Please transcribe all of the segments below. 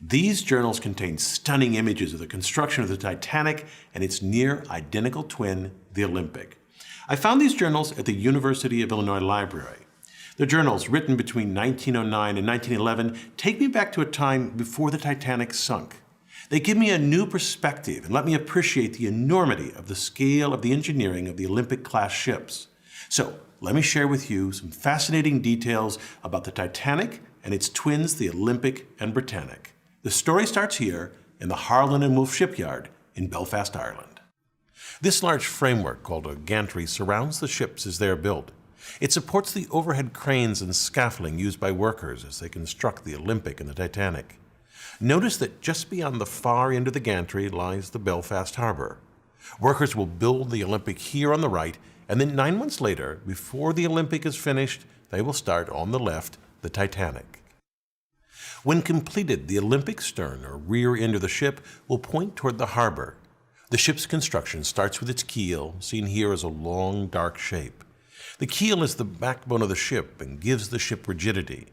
These journals contain stunning images of the construction of the Titanic and its near-identical twin, the Olympic. I found these journals at the University of Illinois Library. The journals, written between 1909 and 1911, take me back to a time before the Titanic sunk. They give me a new perspective and let me appreciate the enormity of the scale of the engineering of the Olympic-class ships. So, let me share with you some fascinating details about the Titanic and its twins, the Olympic and Britannic. The story starts here in the Harland and Wolff shipyard in Belfast, Ireland. This large framework, called a gantry, surrounds the ships as they are built. It supports the overhead cranes and scaffolding used by workers as they construct the Olympic and the Titanic. Notice that just beyond the far end of the gantry lies the Belfast harbor. Workers will build the Olympic here on the right, and then 9 months later, before the Olympic is finished, they will start on the left the Titanic. When completed, the Olympic stern, or rear end of the ship, will point toward the harbor. The ship's construction starts with its keel, seen here as a long, dark shape. The keel is the backbone of the ship and gives the ship rigidity.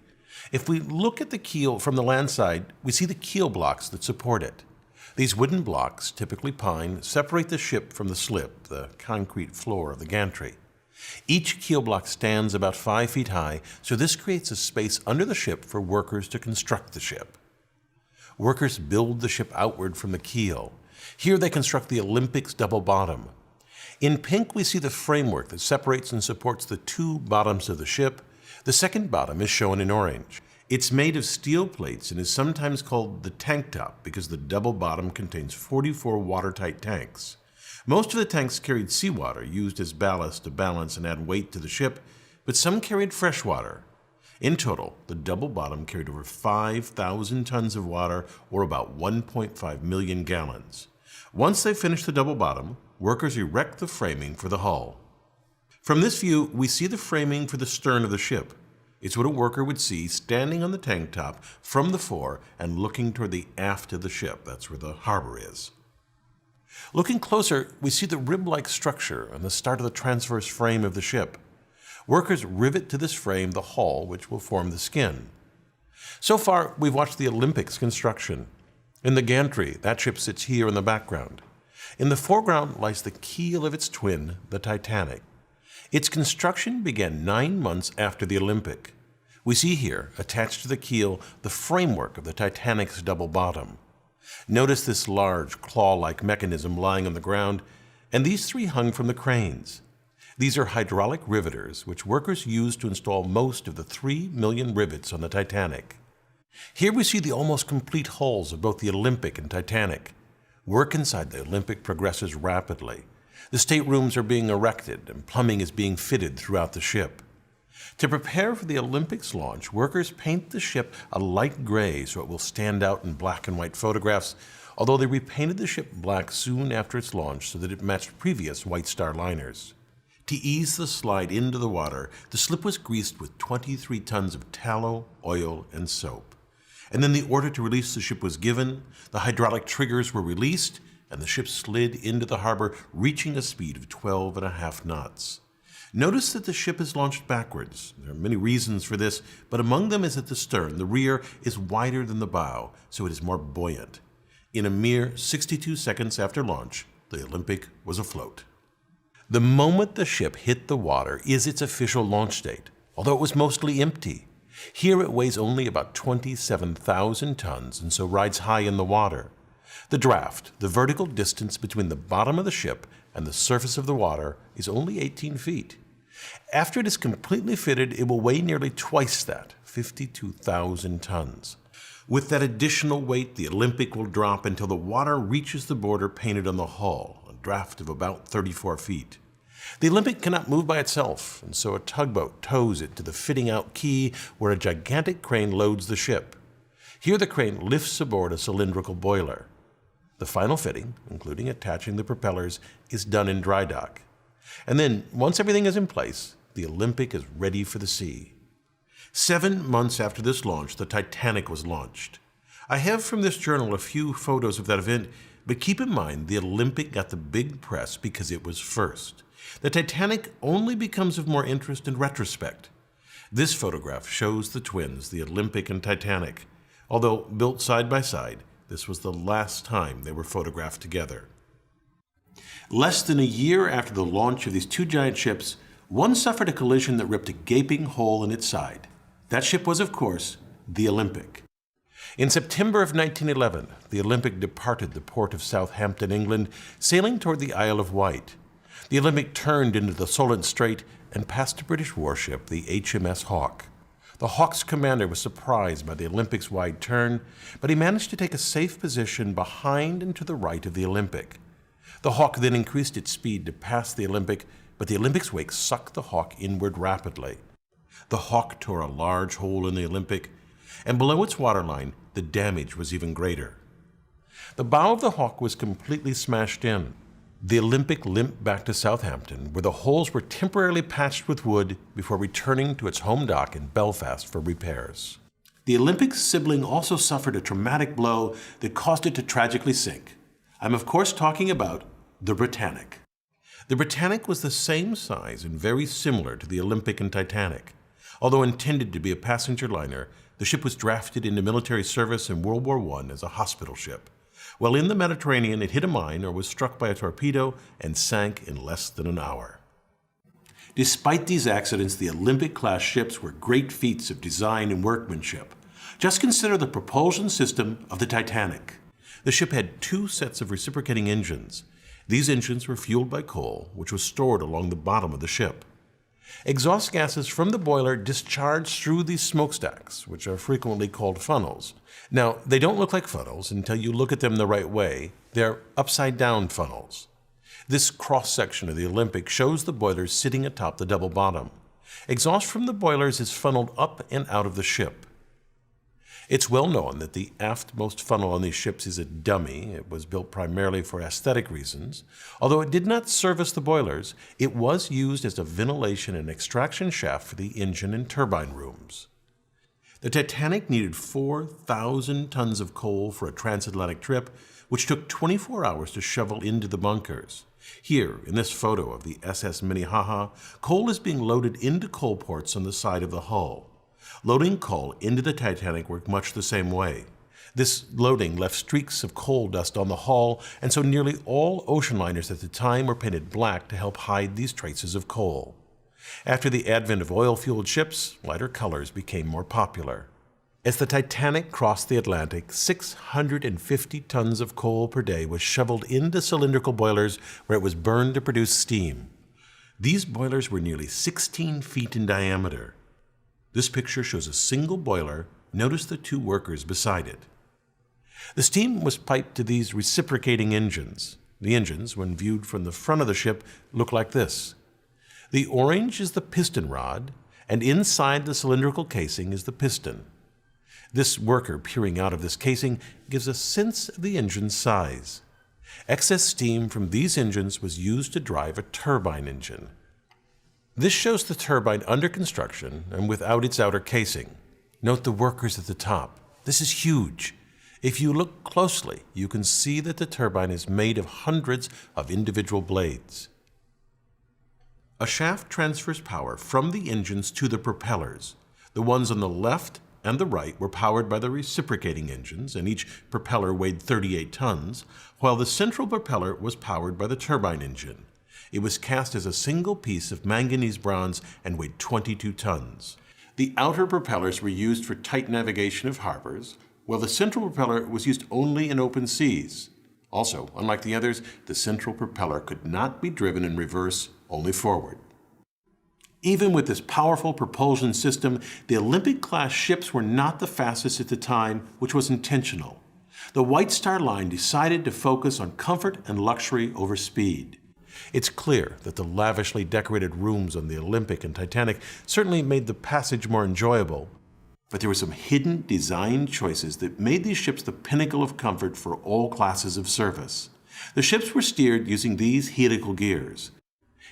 If we look at the keel from the land side, we see the keel blocks that support it. These wooden blocks, typically pine, separate the ship from the slip, the concrete floor of the gantry. Each keel block stands about 5 feet high, so this creates a space under the ship for workers to construct the ship. Workers build the ship outward from the keel. Here they construct the Olympic's double bottom. In pink, we see the framework that separates and supports the two bottoms of the ship. The second bottom is shown in orange. It's made of steel plates and is sometimes called the tank top because the double bottom contains 44 watertight tanks. Most of the tanks carried seawater used as ballast to balance and add weight to the ship, but some carried fresh water. In total, the double bottom carried over 5,000 tons of water, or about 1.5 million gallons. Once they finish the double bottom, workers erect the framing for the hull. From this view, we see the framing for the stern of the ship. It's what a worker would see standing on the tank top from the fore and looking toward the aft of the ship. That's where the harbor is. Looking closer, we see the rib-like structure on the start of the transverse frame of the ship. Workers rivet to this frame the hull, which will form the skin. So far, we've watched the Olympic's construction. In the gantry, that ship sits here in the background. In the foreground lies the keel of its twin, the Titanic. Its construction began 9 months after the Olympic. We see here, attached to the keel, the framework of the Titanic's double bottom. Notice this large, claw-like mechanism lying on the ground, and these three hung from the cranes. These are hydraulic riveters, which workers used to install most of the 3 million rivets on the Titanic. Here we see the almost complete hulls of both the Olympic and Titanic. Work inside the Olympic progresses rapidly. The staterooms are being erected, and plumbing is being fitted throughout the ship. To prepare for the Olympic's launch, workers paint the ship a light gray so it will stand out in black and white photographs, although they repainted the ship black soon after its launch so that it matched previous White Star liners. To ease the slide into the water, the slip was greased with 23 tons of tallow, oil, and soap. And then the order to release the ship was given, the hydraulic triggers were released, and the ship slid into the harbor, reaching a speed of 12.5 knots. Notice that the ship is launched backwards. There are many reasons for this, but among them is that the stern, the rear, is wider than the bow, so it is more buoyant. In a mere 62 seconds after launch, the Olympic was afloat. The moment the ship hit the water is its official launch date, although it was mostly empty. Here it weighs only about 27,000 tons and so rides high in the water. The draft, the vertical distance between the bottom of the ship and the surface of the water, is only 18 feet. After it is completely fitted, it will weigh nearly twice that, 52,000 tons. With that additional weight, the Olympic will drop until the water reaches the border painted on the hull, a draft of about 34 feet. The Olympic cannot move by itself, and so a tugboat tows it to the fitting out quay where a gigantic crane loads the ship. Here the crane lifts aboard a cylindrical boiler. The final fitting, including attaching the propellers, is done in dry dock. And then, once everything is in place, the Olympic is ready for the sea. 7 months after this launch, the Titanic was launched. I have from this journal a few photos of that event, but keep in mind the Olympic got the big press because it was first. The Titanic only becomes of more interest in retrospect. This photograph shows the twins, the Olympic and Titanic. Although built side by side, this was the last time they were photographed together. Less than a year after the launch of these two giant ships, one suffered a collision that ripped a gaping hole in its side. That ship was, of course, the Olympic. In September of 1911, the Olympic departed the port of Southampton, England, sailing toward the Isle of Wight. The Olympic turned into the Solent Strait and passed a British warship, the HMS Hawke. The Hawke's commander was surprised by the Olympic's wide turn, but he managed to take a safe position behind and to the right of the Olympic. The Hawke then increased its speed to pass the Olympic, but the Olympic's wake sucked the Hawke inward rapidly. The Hawke tore a large hole in the Olympic, and below its waterline, the damage was even greater. The bow of the Hawke was completely smashed in. The Olympic limped back to Southampton, where the holes were temporarily patched with wood before returning to its home dock in Belfast for repairs. The Olympic's sibling also suffered a traumatic blow that caused it to tragically sink. I'm of course talking about the Britannic. The Britannic was the same size and very similar to the Olympic and Titanic. Although intended to be a passenger liner, the ship was drafted into military service in World War I as a hospital ship. While in the Mediterranean, it hit a mine or was struck by a torpedo and sank in less than an hour. Despite these accidents, the Olympic-class ships were great feats of design and workmanship. Just consider the propulsion system of the Titanic. The ship had two sets of reciprocating engines. These engines were fueled by coal, which was stored along the bottom of the ship. Exhaust gases from the boiler discharged through these smokestacks, which are frequently called funnels. Now, they don't look like funnels until you look at them the right way. They're upside-down funnels. This cross-section of the Olympic shows the boilers sitting atop the double bottom. Exhaust from the boilers is funneled up and out of the ship. It's well known that the aftmost funnel on these ships is a dummy. It was built primarily for aesthetic reasons. Although it did not service the boilers, it was used as a ventilation and extraction shaft for the engine and turbine rooms. The Titanic needed 4,000 tons of coal for a transatlantic trip, which took 24 hours to shovel into the bunkers. Here, in this photo of the SS Minnehaha, coal is being loaded into coal ports on the side of the hull. Loading coal into the Titanic worked much the same way. This loading left streaks of coal dust on the hull, and so nearly all ocean liners at the time were painted black to help hide these traces of coal. After the advent of oil-fueled ships, lighter colors became more popular. As the Titanic crossed the Atlantic, 650 tons of coal per day was shoveled into cylindrical boilers where it was burned to produce steam. These boilers were nearly 16 feet in diameter. This picture shows a single boiler. Notice the two workers beside it. The steam was piped to these reciprocating engines. The engines, when viewed from the front of the ship, look like this. The orange is the piston rod, and inside the cylindrical casing is the piston. This worker peering out of this casing gives a sense of the engine's size. Excess steam from these engines was used to drive a turbine engine. This shows the turbine under construction and without its outer casing. Note the workers at the top. This is huge. If you look closely, you can see that the turbine is made of hundreds of individual blades. A shaft transfers power from the engines to the propellers. The ones on the left and the right were powered by the reciprocating engines, and each propeller weighed 38 tons, while the central propeller was powered by the turbine engine. It was cast as a single piece of manganese bronze and weighed 22 tons. The outer propellers were used for tight navigation of harbors, while the central propeller was used only in open seas. Also, unlike the others, the central propeller could not be driven in reverse, only forward. Even with this powerful propulsion system, the Olympic-class ships were not the fastest at the time, which was intentional. The White Star Line decided to focus on comfort and luxury over speed. It's clear that the lavishly decorated rooms on the Olympic and Titanic certainly made the passage more enjoyable, but there were some hidden design choices that made these ships the pinnacle of comfort for all classes of service. The ships were steered using these helical gears.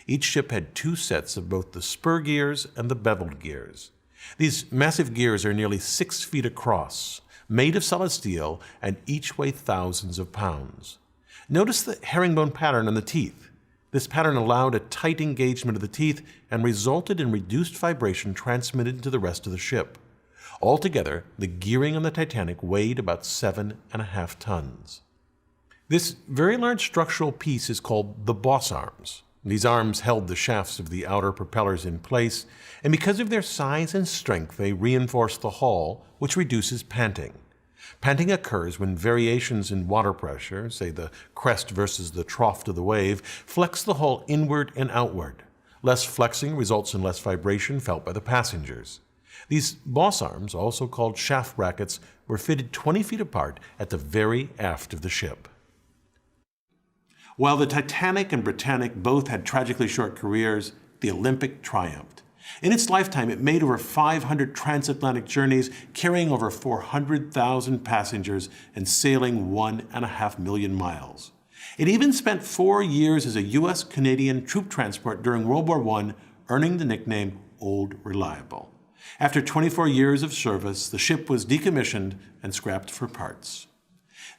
Each ship had two sets of both the spur gears and the beveled gears. These massive gears are nearly 6 feet across, made of solid steel, and each weigh thousands of pounds. Notice the herringbone pattern on the teeth. This pattern allowed a tight engagement of the teeth and resulted in reduced vibration transmitted to the rest of the ship. Altogether, the gearing on the Titanic weighed about 7.5 tons. This very large structural piece is called the boss arms. These arms held the shafts of the outer propellers in place, and because of their size and strength, they reinforce the hull, which reduces panting. Panting occurs when variations in water pressure, say the crest versus the trough of the wave, flex the hull inward and outward. Less flexing results in less vibration felt by the passengers. These boss arms, also called shaft brackets, were fitted 20 feet apart at the very aft of the ship. While the Titanic and Britannic both had tragically short careers, the Olympic triumphed. In its lifetime, it made over 500 transatlantic journeys, carrying over 400,000 passengers and sailing 1.5 million miles. It even spent 4 years as a U.S.-Canadian troop transport during World War I, earning the nickname Old Reliable. After 24 years of service, the ship was decommissioned and scrapped for parts.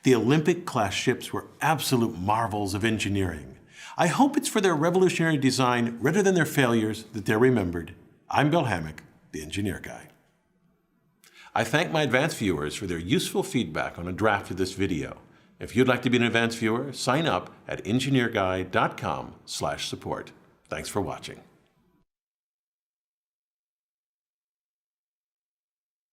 The Olympic-class ships were absolute marvels of engineering. I hope it's for their revolutionary design rather than their failures that they're remembered. I'm Bill Hammack, the Engineer Guy. I thank my advanced viewers for their useful feedback on a draft of this video. If you'd like to be an advanced viewer, sign up at engineerguy.com/support. Thanks for watching.